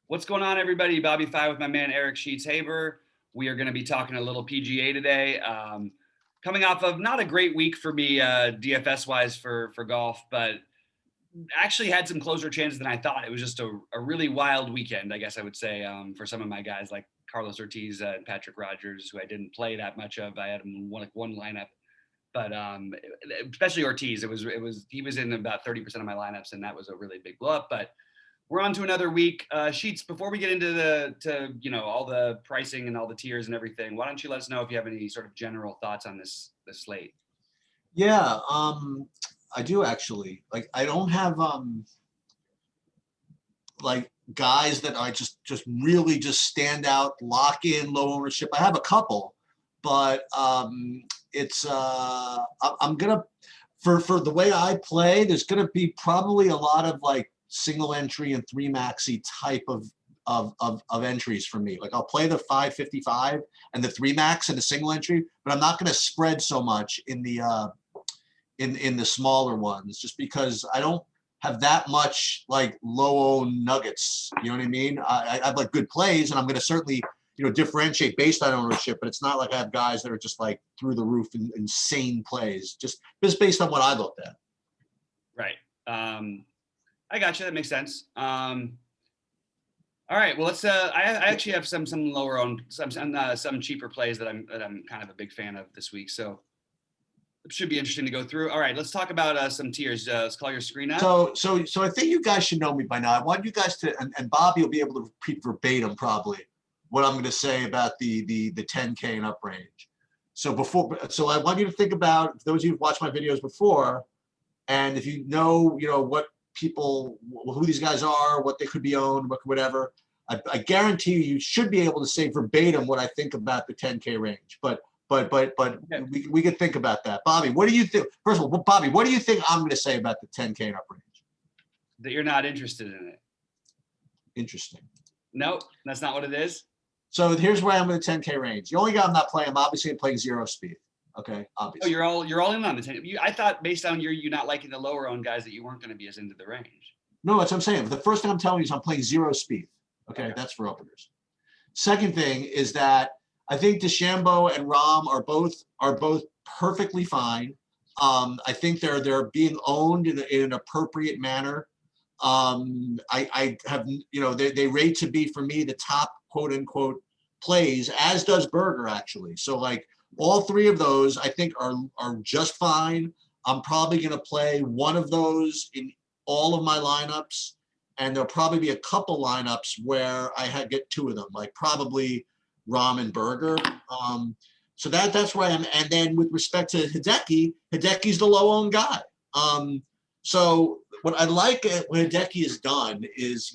What's going on, everybody? BobbyFi with my man Eric Sheets Haber. We are going to be talking a little PGA today. Coming off of not a great week for me DFS wise for golf, but actually had some closer chances than I thought. It was just a really wild weekend, I guess I would say, for some of my guys like Carlos Ortiz and Patrick Rogers, who I didn't play that much of. I had him in one lineup, but especially Ortiz, he was in about 30% of my lineups, and that was a really big blow up. But we're on to another week. Sheets, before we get into all the pricing and all the tiers and everything, why don't you let us know if you have any sort of general thoughts on this slate? Yeah, I do actually. Like, I don't have like guys that I just really just stand out, lock in, low ownership. I have a couple, but it's I'm gonna for the way I play, there's gonna be probably a lot of like single entry and three maxi type of entries for me. Like, I'll play the 555 and the three max and the single entry, but I'm not going to spread so much in the smaller ones, just because I don't have that much like low owned nuggets. You know what I mean? I have like good plays, and I'm going to certainly differentiate based on ownership, but it's not like I have guys that are just like through the roof insane plays, just based on what I looked at. Right. I got you. That makes sense. All right. Well, let's. I actually have some lower owned, some cheaper plays that I'm kind of a big fan of this week. So it should be interesting to go through. All right. Let's talk about some tiers. Let's call your screen up. So I think you guys should know me by now. I want you guys to, and Bobby will be able to repeat verbatim probably what I'm going to say about the 10K and up range. So I want you to think about, those of you who've watched my videos before, and if you know what people, who these guys are, what they could be owned, whatever, I guarantee you should be able to say verbatim what I think about the 10K range. But we could think about that. Bobby, what do you think? First of all, Bobby, what do you think I'm going to say about the 10K and up range? That you're not interested in it. Interesting. No, that's not what it is. So here's where I am with the 10K range. The only guy I'm not playing, I'm obviously playing zero speed. Okay, obviously. Oh, you're all in on the 10. I thought based on you not liking the lower owned guys that you weren't going to be as into the range. No, that's what I'm saying. The first thing I'm telling you is I'm playing zero speed. Okay, that's for openers. Second thing is that I think DeChambeau and Rahm are both perfectly fine. I think they're being owned in an appropriate manner. I have they rate to be, for me, the top quote unquote plays, as does Berger actually. So like, all three of those I think are just fine. I'm probably going to play one of those in all of my lineups, and there'll probably be a couple lineups where I get two of them, like probably Rahm and Berger. So that's where I am. And then with respect to Hideki's the low-owned guy. So what I like what Hideki has done is,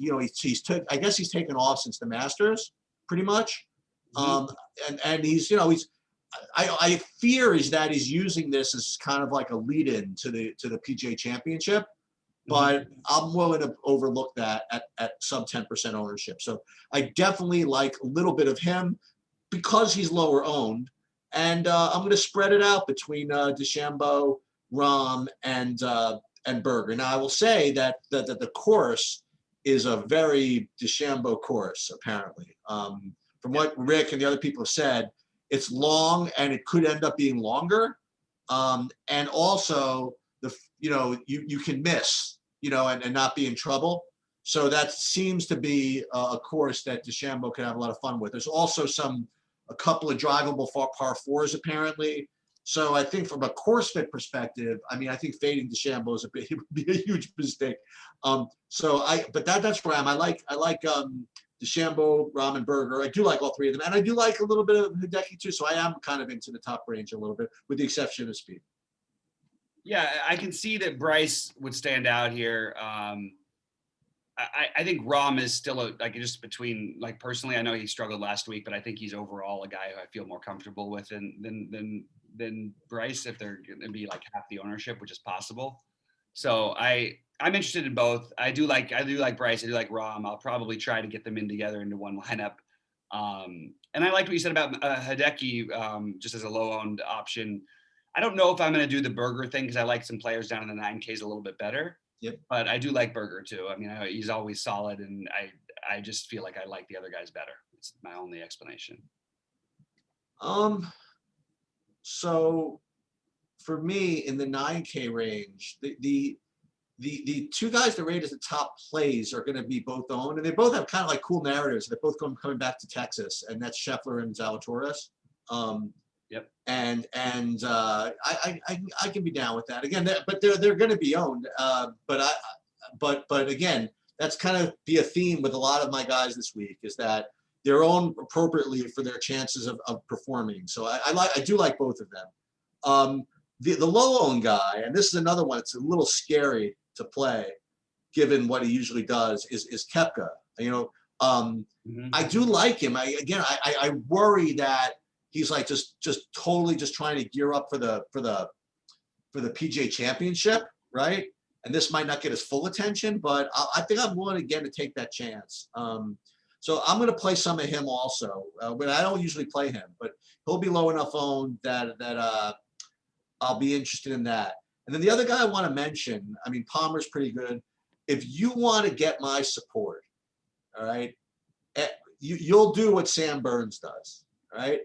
I guess he's taken off since the Masters, pretty much. And he's I fear is that he's using this as kind of like a lead-in to the PGA Championship, but I'm willing to overlook that at sub 10% ownership. So I definitely like a little bit of him because he's lower owned, and I'm going to spread it out between DeChambeau, Rahm, and Berger. Now I will say that the course is a very DeChambeau course, apparently. From what Rick and the other people have said, it's long and it could end up being longer. And also you can miss, and not be in trouble. So that seems to be a course that DeChambeau can have a lot of fun with. There's also a couple of drivable par fours apparently. So I think from a course fit perspective, I think fading DeChambeau would be a huge mistake. But that's where I am. I like DeChambeau, Rahm, and Berger. I do like all three of them, and I do like a little bit of Hideki too. So I am kind of into the top range a little bit, with the exception of speed. Yeah, I can see that Bryce would stand out here. I think Rahm is still just between, like, personally, I know he struggled last week, but I think he's overall a guy who I feel more comfortable with than Bryce, if they're going to be like half the ownership, which is possible. So I'm interested in both. I do like Bryce. I do like Rahm. I'll probably try to get them together into one lineup. And I liked what you said about Hideki, just as a low-owned option. I don't know if I'm going to do the Berger thing because I like some players down in the 9Ks a little bit better. Yep. But I do like Berger too. I mean, he's always solid, and I just feel like I like the other guys better. It's my only explanation. So for me in the 9K range, the two guys that rate as the top plays are going to be both owned, and they both have kind of like cool narratives. They're both coming back to Texas, and that's Scheffler and Zalatoris. Yep. And I can be down with that again, but they're going to be owned. But again, that's kind of be a theme with a lot of my guys this week, is that they're owned appropriately for their chances of performing. So I do like both of them. The low owned guy, and this is another one, it's a little scary to play, given what he usually does, is Koepka. You know, I do like him. I worry that he's like just totally just trying to gear up for the PGA Championship, right? And this might not get his full attention, but I think I'm willing again to take that chance. So I'm going to play some of him also, but I don't usually play him, but he'll be low enough owned that I'll be interested in that. And then the other guy I want to mention, I mean, Palmer's pretty good. If you want to get my support, all right, you'll do what Sam Burns does, all right?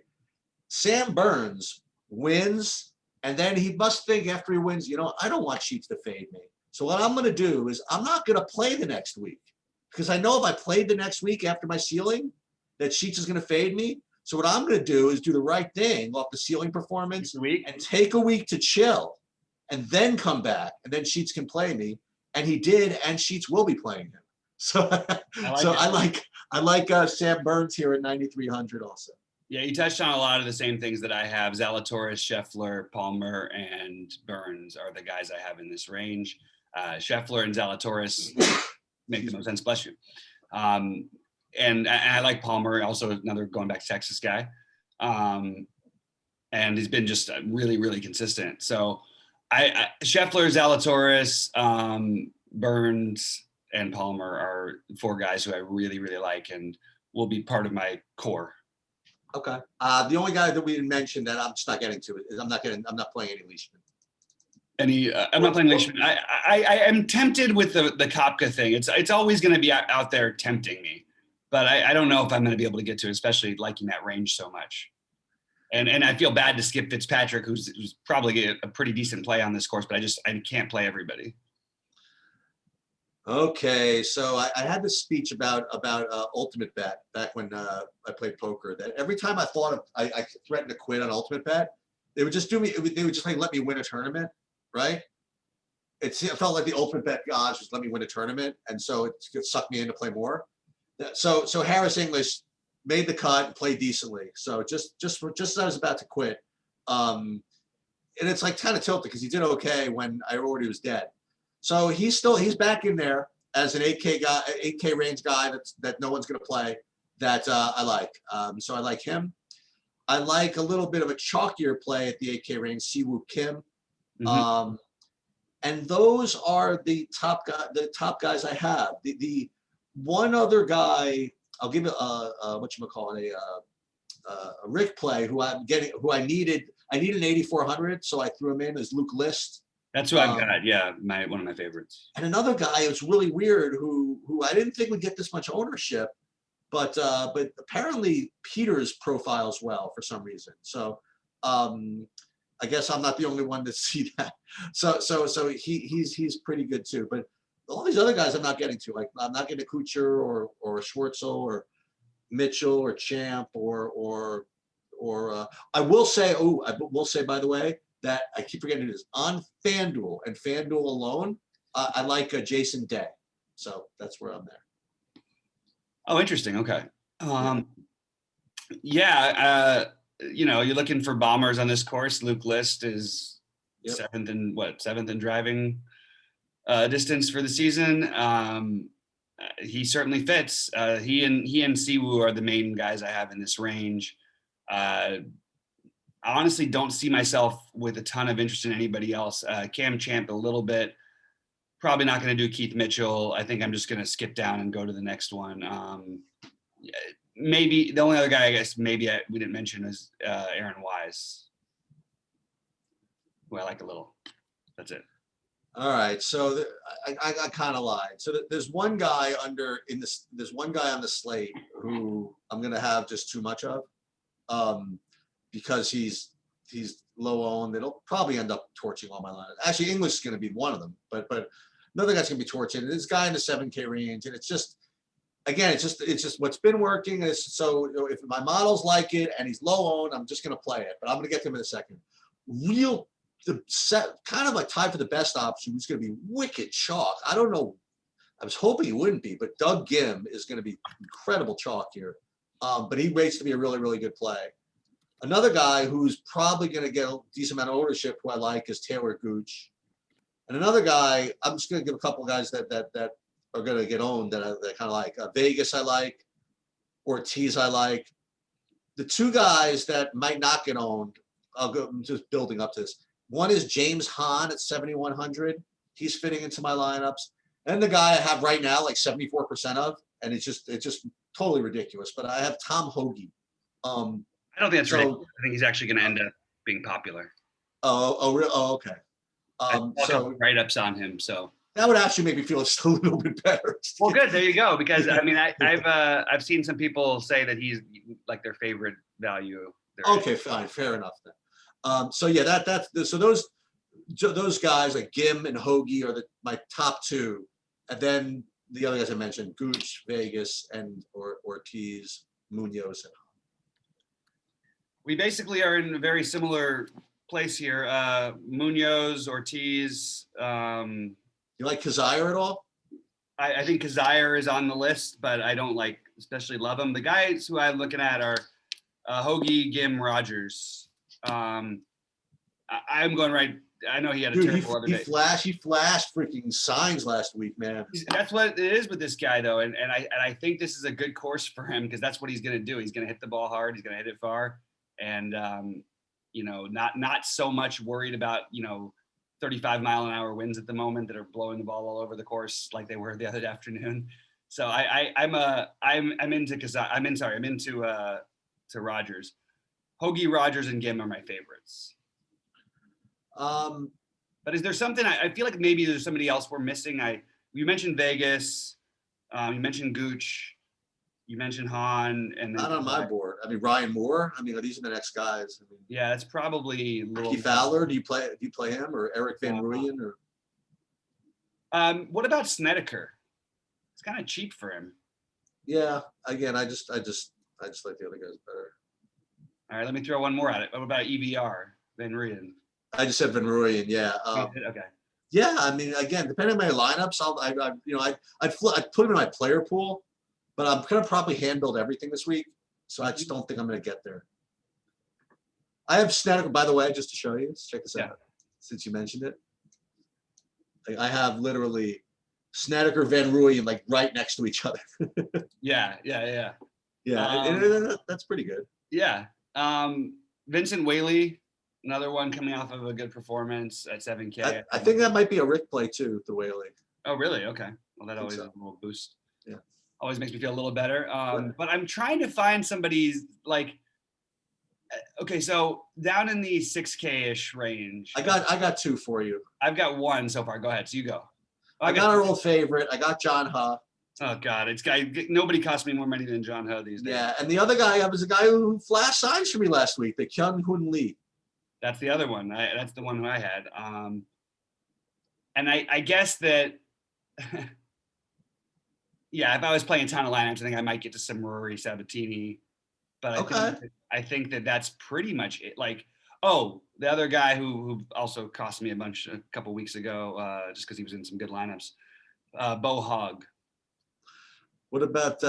Sam Burns wins, and then he must think after he wins, you know, I don't want Sheets to fade me. So what I'm going to do is I'm not going to play the next week, because I know if I played the next week after my ceiling, that Sheets is going to fade me. So what I'm going to do is do the right thing off the ceiling performance and take a week to chill, and then come back, and then Sheets can play me. And he did, and Sheets will be playing him. So I like Sam Burns here at 9,300 also. Yeah, you touched on a lot of the same things that I have. Zalatoris, Scheffler, Palmer, and Burns are the guys I have in this range. Scheffler and Zalatoris make the most sense. Bless you. And I like Palmer, also another going back to Texas guy. And he's been just really, really consistent. So Scheffler, Zalatoris, Burns, and Palmer are four guys who I really, really like and will be part of my core. Okay. The only guy that we didn't mention that I'm just not getting to is I'm not playing any Leishman. I'm not playing Leishman. I am tempted with the Koepka thing. It's always going to be out there tempting me, but I don't know if I'm going to be able to get to it, especially liking that range so much. And I feel bad to skip Fitzpatrick, who's probably a pretty decent play on this course, but I can't play everybody. Okay, so I had this speech about Ultimate Bet back when I played poker. That every time I thought of I threatened to quit on Ultimate Bet, they would just like let me win a tournament, right? It felt like the Ultimate Bet gods just let me win a tournament, and so it sucked me in to play more. So Harris English made the cut and played decently. So just as I was about to quit, and it's like kind of tilted because he did okay when I already was dead. So he's back in there as an 8K guy, 8K range guy that no one's going to play that I like. So I like him. I like a little bit of a chalkier play at the 8K range, Siwoo Kim. Mm-hmm. And those are the top guys I have. The one other guy I'll give it a Rick play who I needed an 8,400, so I threw him in as Luke List. That's who I've got. Yeah, one of my favorites. And another guy, it was really weird, who I didn't think would get this much ownership, but apparently Peters profiles well for some reason. So I guess I'm not the only one to see that. So he's pretty good too. But all these other guys I'm not getting to. Like I'm not getting a Kuchar or Schwartzel or Mitchell or Champ or I will say by the way, that I keep forgetting it is on FanDuel and FanDuel alone. I like Jason Day. So that's where I'm there. Oh, interesting. Okay. You're looking for bombers on this course. Luke List is seventh in driving distance for the season. He certainly fits. He and Siwoo are the main guys I have in this range. I honestly don't see myself with a ton of interest in anybody else. Cam Champ a little bit. Probably not going to do Keith Mitchell. I think I'm just going to skip down and go to the next one. Maybe the only other guy I guess we didn't mention is Aaron Wise, who I like a little. That's it. All right, so I kind of lied. So there's one guy there's one guy on the slate who I'm gonna have just too much of, because he's low owned. It'll probably end up torching all my lineups. Actually, English is gonna be one of them, but another guy's gonna be torching. This guy in the 7K range, and it's just again, it's just what's been working is so if my models like it and he's low owned, I'm just gonna play it. But I'm gonna get to him in a second. Real the set kind of like tied for the best option who's going to be wicked chalk. I don't know. I was hoping he wouldn't be, but Doug Gim is going to be incredible chalk here. But he rates to be a really, really good play. Another guy who's probably going to get a decent amount of ownership who I like is Taylor Gooch. And another guy, I'm just going to give a couple of guys that are going to get owned that I kind of like. Vegas I like. Ortiz I like. The two guys that might not get owned, I'm just building up to this. One is James Hahn at 7,100. He's fitting into my lineups. And the guy I have right now, like 74% of, and it's just totally ridiculous. But I have Tom Hoagie. I don't think that's ridiculous. I think he's actually going to end up being popular. Oh, okay. So write-ups on him. So that would actually make me feel just a little bit better. Well, good. There you go. Because I mean, I've seen some people say that he's like their favorite value. Okay, fine, fair enough then. So yeah, so those guys like Gim and Hoagie are my top two, and then the other guys I mentioned, Gooch, Vegas, and Ortiz, Munoz, and we basically are in a very similar place here. Munoz, Ortiz. You like Kazire at all? I think Kazire is on the list, but I don't especially love him. The guys who I'm looking at are Hoagie, Gim, Rogers. I'm going right. I know he had a terrible other day. He flashed freaking signs last week, man. That's what it is with this guy, though, and I think this is a good course for him because that's what he's going to do. He's going to hit the ball hard. He's going to hit it far, and not so much worried about 35-mile-an-hour winds at the moment that are blowing the ball all over the course like they were the other afternoon. So I'm into Rogers. Hoagie, Rogers, and Gim are my favorites. But is there something I feel like maybe there's somebody else we're missing? You mentioned Vegas, you mentioned Gooch, you mentioned Hahn, and then not on my board. I mean Ryan Moore. I mean, these are the next guys. I mean, yeah, it's probably Ricky Fowler. Do you play him or Eric Van Rooyen or? What about Snedeker? It's kind of cheap for him. Yeah. Again, I just like the other guys better. All right, let me throw one more at it. What about EVR, Van Rooyen? I just said Van Rooyen, yeah. Okay. Yeah, I mean, again, depending on my lineups, I'd put him in my player pool, but I'm gonna probably hand build everything this week, so I just don't think I'm gonna get there. I have Snedeker, by the way, just to show you. Let's check this out. Since you mentioned it, I have literally Snedeker, Van Rooyen, like right next to each other. Yeah. That's pretty good. Yeah. Vincent Whaley, another one coming off of a good performance at 7K. I think that might be a Rick play too, the Whaley. Oh, really? Okay. Well, that always is a little boost. Yeah. Always makes me feel a little better. But I'm trying to find somebody's okay, so down in the 6K-ish range. I got two for you. I've got one so far. Go ahead. So you go. I got our old favorite. I got John Huh. Oh God, nobody costs me more money than John Ho these days. Yeah, and the other guy was a guy who flashed signs for me last week, the Kyung Hoon Lee. That's the other one. That's the one who I had. And I guess that, yeah, if I was playing a ton of lineups, I think I might get to some Rory Sabatini. But I think that that's pretty much it. The other guy who also cost me a couple weeks ago, just because he was in some good lineups, Bo Hogg. What about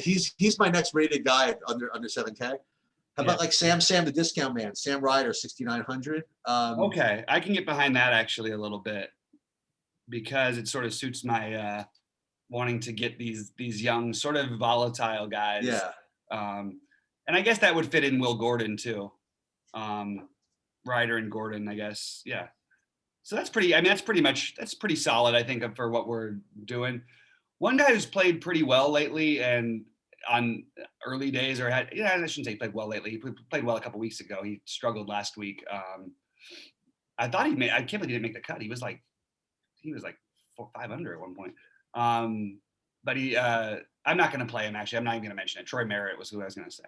he's my next rated guy under 7K. How about Sam the discount man, Sam Ryder, 6,900. Okay, I can get behind that actually a little bit because it sort of suits my wanting to get these young sort of volatile guys. Yeah. And I guess that would fit in Will Gordon too. Ryder and Gordon, I guess. Yeah. So that's pretty solid, I think, for what we're doing. One guy who's played pretty well lately and on early days I shouldn't say he played well lately. He played well a couple weeks ago. He struggled last week. I can't believe he didn't make the cut. He was he was like 5 under at one point. But I'm not going to play him. Actually, I'm not even going to mention it. Troy Merritt was who I was going to say.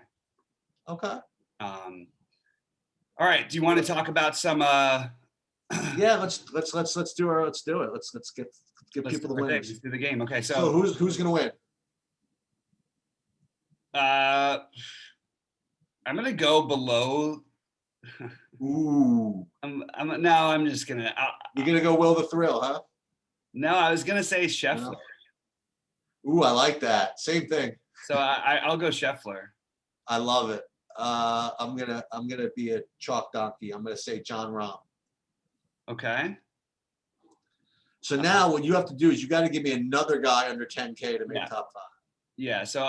Okay. All right. Do you want to talk about some? Yeah, let's do it. Let's give people the wins. Let's do the game. Okay, So who's gonna win? I'm gonna go below. Ooh. I'm just gonna. You're gonna go Will the Thrill, huh? No, I was gonna say Scheffler. No. Ooh, I like that. Same thing. So I'll go Scheffler. I love it. I'm gonna be a chalk donkey. I'm gonna say John Rahm. Okay. So now what you have to do is you got to give me another guy under 10K to make top 5. Yeah. So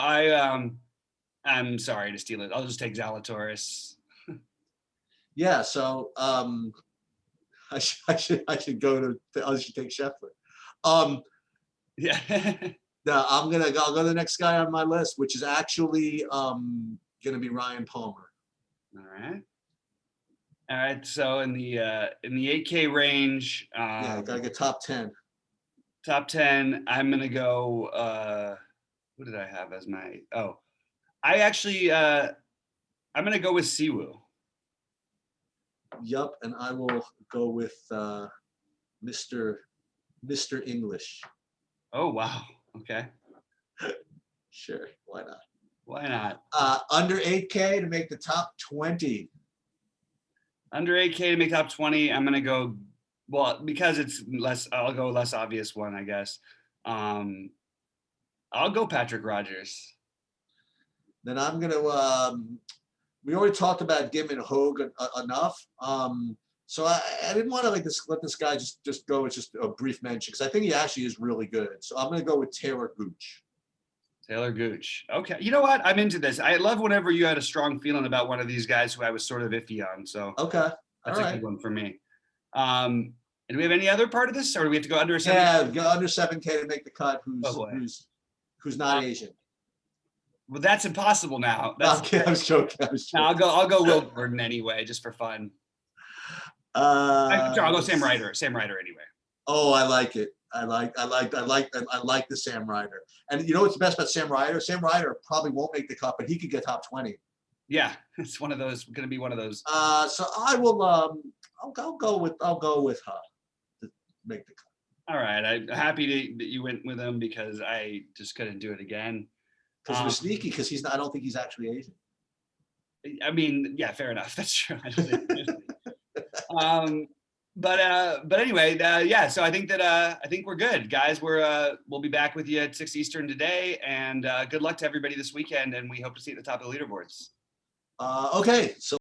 I'm sorry to steal it. I'll just take Zalatoris. Yeah. So I should take Scheffler. Yeah. No, I'll go to the next guy on my list, which is actually gonna be Ryan Palmer. All right. So in the 8K range, yeah, gotta get top 10. Top 10. I'm gonna go. What did I have as my? Oh, I actually. I'm gonna go with Siwoo. Yup, and I will go with Mr. English. Oh wow. Okay. Sure, why not? Why not? Under 8K to make the top 20. Under 8K to make top 20, I'm gonna go. Well, because it's less, I'll go less obvious one, I guess. I'll go Patrick Rogers. Then I'm gonna. We already talked about Gim and Hogue enough. So I didn't want to let this guy just go. It's just a brief mention because I think he actually is really good. So I'm gonna go with Taylor Gooch. Taylor Gooch. Okay. You know what? I'm into this. I love whenever you had a strong feeling about one of these guys who I was sort of iffy on. So okay. That's a good one for me. And do we have any other part of this, or do we have to go under 7K? Yeah, go under 7K to make the cut. Who's not Asian? Well, that's impossible now. Okay, I was joking. No, I'll go Will Gordon anyway, just for fun. I'll go Sam Ryder. Sam Ryder anyway. Oh, I like it. I like the Sam Ryder. And you know what's the best about Sam Ryder? Sam Ryder probably won't make the cut, but he could get top 20. Yeah, it's one of those. Going to be one of those. So I will. I'll go with her to make the cut. All right, I'm happy that you went with him because I just couldn't do it again. Because he was sneaky. Because he's not. I don't think he's actually Asian. I mean, yeah, fair enough. That's true. I don't think but anyway, yeah. So I think we're good, guys. We'll be back with you at 6 Eastern today, and good luck to everybody this weekend. And we hope to see you at the top of the leaderboards. Okay, so.